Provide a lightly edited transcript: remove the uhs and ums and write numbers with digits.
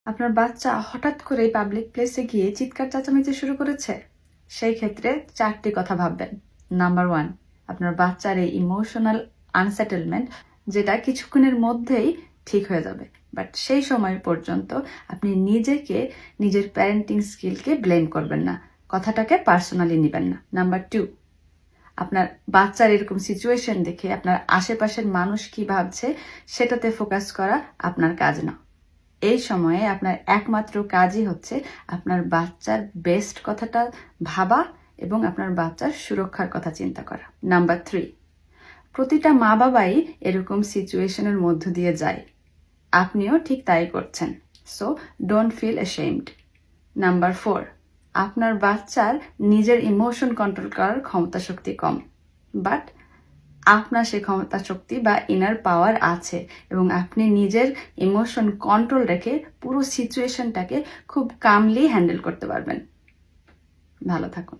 আপনার বাচ্চা হঠাৎ করে পাবলিক প্লেসে গিয়ে চিৎকার চেঁচামেচি শুরু করেছে, সেই ক্ষেত্রে 4টি কথা ভাববেন। নাম্বার 1, আপনার বাচ্চার এই ইমোশনাল আনসেটেলমেন্ট, যেটা কিছুক্ষণের মধ্যেই ঠিক হয়ে যাবে, বাট সেই সময় পর্যন্ত আপনি নিজের প্যারেন্টিং স্কিলকে ব্লেম করবেন না, কথাটাকে পার্সোনালি নেবেন না। নাম্বার 2, আপনার বাচ্চার এরকম সিচুয়েশন দেখে আপনার আশেপাশের মানুষ কি ভাবছে সেটাতে ফোকাস করা আপনার কাজ না। এই সময়ে আপনার একমাত্র কাজই হচ্ছে আপনার বাচ্চার বেস্ট কথাটা ভাবা এবং আপনার বাচ্চার সুরক্ষার কথা চিন্তা করা। নাম্বার 3, প্রতিটা মা বাবাই এরকম সিচুয়েশনের মধ্য দিয়ে যায়, আপনিও ঠিক তাই করছেন, so don't feel ashamed. Number 4, আপনার বাচ্চার নিজের ইমোশন কন্ট্রোল করার ক্ষমতা শক্তি কম, বাট আপনার সেই ক্ষমতা শক্তি বা ইনার পাওয়ার আছে এবং আপনি নিজের ইমোশন কন্ট্রোল রেখে পুরো সিচুয়েশনটাকে খুব কামলি হ্যান্ডেল করতে পারবেন। ভালো থাকুন।